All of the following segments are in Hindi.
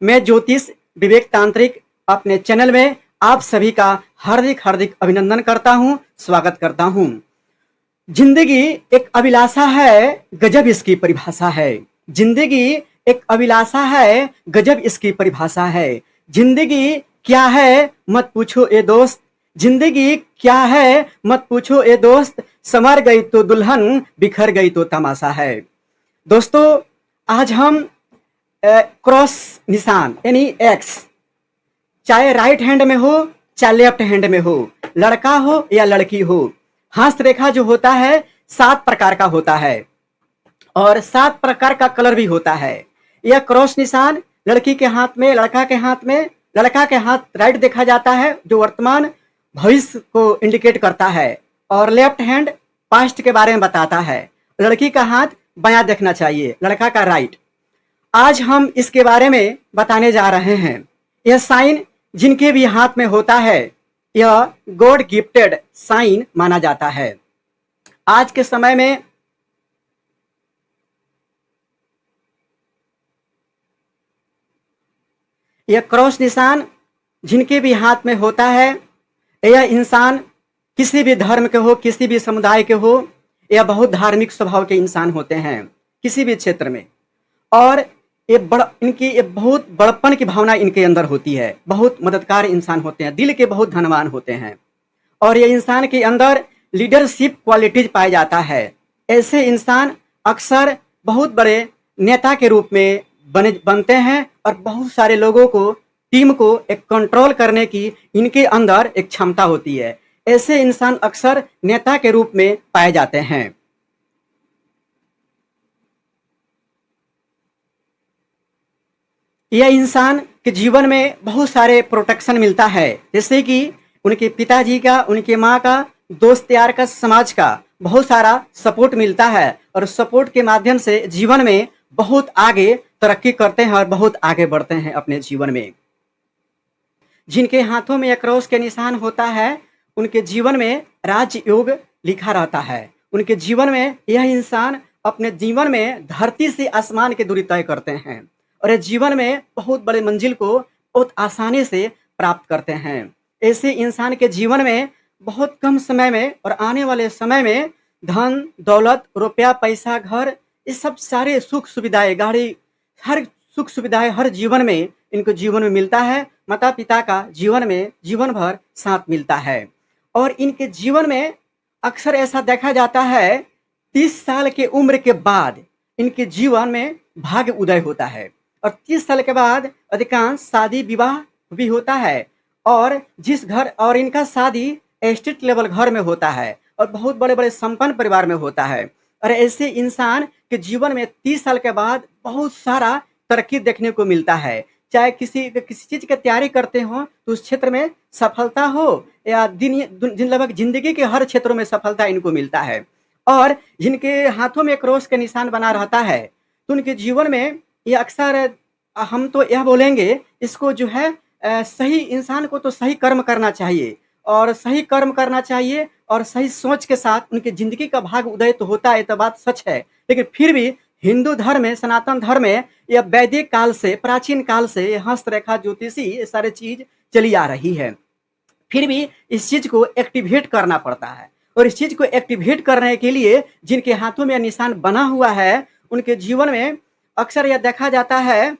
मैं ज्योतिष विवेक तांत्रिक अपने चैनल में आप सभी का हार्दिक हार्दिक अभिनंदन करता हूं, स्वागत करता हूं। जिंदगी एक अभिलाषा है, गजब इसकी परिभाषा है। जिंदगी एक अभिलाषा है, गजब इसकी परिभाषा है। जिंदगी क्या है मत पूछो ए दोस्त, जिंदगी क्या है मत पूछो ए दोस्त, संवर गई तो दुल्हन बिखर गई तो तमाशा है। दोस्तों, आज हम क्रॉस निशान यानी एक्स, चाहे राइट हैंड में हो चाहे लेफ्ट हैंड में हो, लड़का हो या लड़की हो, हस्त रेखा जो होता है 7 प्रकार का होता है और 7 प्रकार का कलर भी होता है। यह क्रॉस निशान लड़की के हाथ में, लड़का के हाथ में, लड़का के हाथ राइट देखा जाता है जो वर्तमान भविष्य को इंडिकेट करता है और लेफ्ट हैंड पास्ट के बारे में बताता है। लड़की का हाथ बायां देखना चाहिए, लड़का का राइट। आज हम इसके बारे में बताने जा रहे हैं। यह साइन जिनके भी हाथ में होता है यह गॉड गिफ्टेड साइन माना जाता है। आज के समय में यह क्रॉस निशान जिनके भी हाथ में होता है, यह इंसान किसी भी धर्म के हो, किसी भी समुदाय के हो, यह बहुत धार्मिक स्वभाव के इंसान होते हैं किसी भी क्षेत्र में। और ये बहुत बड़प्पन की भावना इनके अंदर होती है, बहुत मददगार इंसान होते हैं, दिल के बहुत धनवान होते हैं और ये इंसान के अंदर लीडरशिप क्वालिटीज पाया जाता है। ऐसे इंसान अक्सर बहुत बड़े नेता के रूप में बनते हैं और बहुत सारे लोगों को, टीम को एक कंट्रोल करने की इनके अंदर एक क्षमता होती है। ऐसे इंसान अक्सर नेता के रूप में पाए जाते हैं। यह इंसान के जीवन में बहुत सारे प्रोटेक्शन मिलता है, जैसे कि उनके पिताजी का, उनके माँ का, दोस्त यार का, समाज का बहुत सारा सपोर्ट मिलता है और सपोर्ट के माध्यम से जीवन में बहुत आगे तरक्की करते हैं और बहुत आगे बढ़ते हैं अपने जीवन में। जिनके हाथों में क्रॉस के निशान होता है उनके जीवन में राजयोग लिखा रहता है। उनके जीवन में यह इंसान अपने जीवन में धरती से आसमान की दूरी तय करते हैं और ये जीवन में बहुत बड़े मंजिल को बहुत आसानी से प्राप्त करते हैं। ऐसे इंसान के जीवन में बहुत कम समय में और आने वाले समय में धन दौलत, रुपया, पैसा, घर, ये सब सारे सुख सुविधाएं, गाड़ी, हर सुख सुविधाएं हर जीवन में इनको जीवन में मिलता है। माता पिता का जीवन में जीवन भर साथ मिलता है और इनके जीवन में अक्सर ऐसा देखा जाता है 30 साल के उम्र के बाद इनके जीवन में भाग्य उदय होता है और 30 साल के बाद अधिकांश शादी विवाह भी होता है और जिस घर और इनका शादी एस्टेट लेवल घर में होता है और बहुत बड़े बड़े संपन्न परिवार में होता है। और ऐसे इंसान के जीवन में 30 साल के बाद बहुत सारा तरक्की देखने को मिलता है। चाहे किसी चीज़ की तैयारी करते हो तो उस क्षेत्र में सफलता हो या लगभग जिंदगी के हर क्षेत्रों में सफलता इनको मिलता है। और जिनके हाथों में क्रॉस का निशान बना रहता है तो उनके जीवन में ये अक्सर, हम तो यह बोलेंगे इसको जो है, सही इंसान को तो सही कर्म करना चाहिए और सही कर्म करना चाहिए और सही सोच के साथ उनकी जिंदगी का भाग उदय तो होता है, तो बात सच है। लेकिन फिर भी हिंदू धर्म में, सनातन धर्म में यह वैदिक काल से, प्राचीन काल से ये हस्तरेखा ज्योतिषी ये सारे चीज चली आ रही है। फिर भी इस चीज को एक्टिवेट करना पड़ता है और इस चीज को एक्टिवेट करने के लिए जिनके हाथों में निशान बना हुआ है उनके जीवन में अक्सर यह देखा जाता है।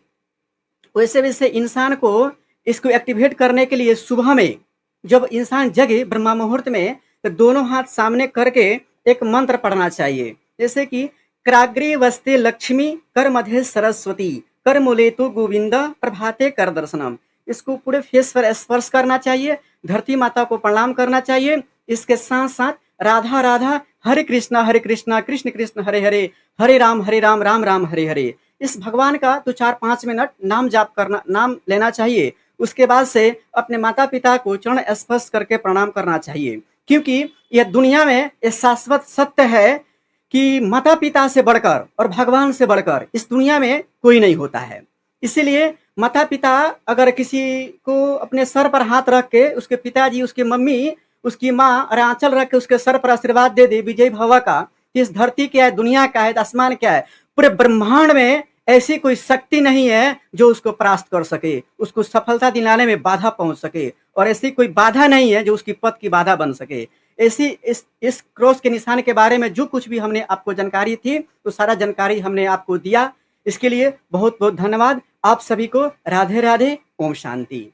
वैसे वैसे इंसान को इसको एक्टिवेट करने के लिए सुबह में जब इंसान जगे ब्रह्मा मुहूर्त में तो दोनों हाथ सामने करके एक मंत्र पढ़ना चाहिए, जैसे कि क्राग्रे वस्ते लक्ष्मी कर मध्य सरस्वती कर मूले तो गोविंद प्रभाते कर दर्शनम। इसको पूरे फेस पर स्पर्श करना चाहिए, धरती माता को प्रणाम करना चाहिए। इसके साथ साथ राधा राधा हरे कृष्णा कृष्ण कृष्ण हरे हरे, हरे राम राम राम हरे हरे, इस भगवान का तो 4-5 मिनट नाम जाप करना, नाम लेना चाहिए। उसके बाद से अपने माता पिता को चरण स्पर्श करके प्रणाम करना चाहिए, क्योंकि यह दुनिया में यह शाश्वत सत्य है कि माता पिता से बढ़कर और भगवान से बढ़कर इस दुनिया में कोई नहीं होता है। इसीलिए माता पिता अगर किसी को अपने सर पर हाथ रख के, उसके पिताजी, उसकी मम्मी, उसकी माँ और आंचल रख के उसके सर पर आशीर्वाद दे दे विजय भव का, इस धरती क्या है, दुनिया क्या है, आसमान क्या है, पूरे ब्रह्मांड में ऐसी कोई शक्ति नहीं है जो उसको परास्त कर सके, उसको सफलता दिलाने में बाधा पहुंच सके, और ऐसी कोई बाधा नहीं है जो उसकी पथ की बाधा बन सके। ऐसी इस क्रॉस के निशान के बारे में जो कुछ भी हमने आपको जानकारी थी, तो सारा जानकारी हमने आपको दिया। इसके लिए बहुत बहुत धन्यवाद। आप सभी को राधे राधे, ओम शांति।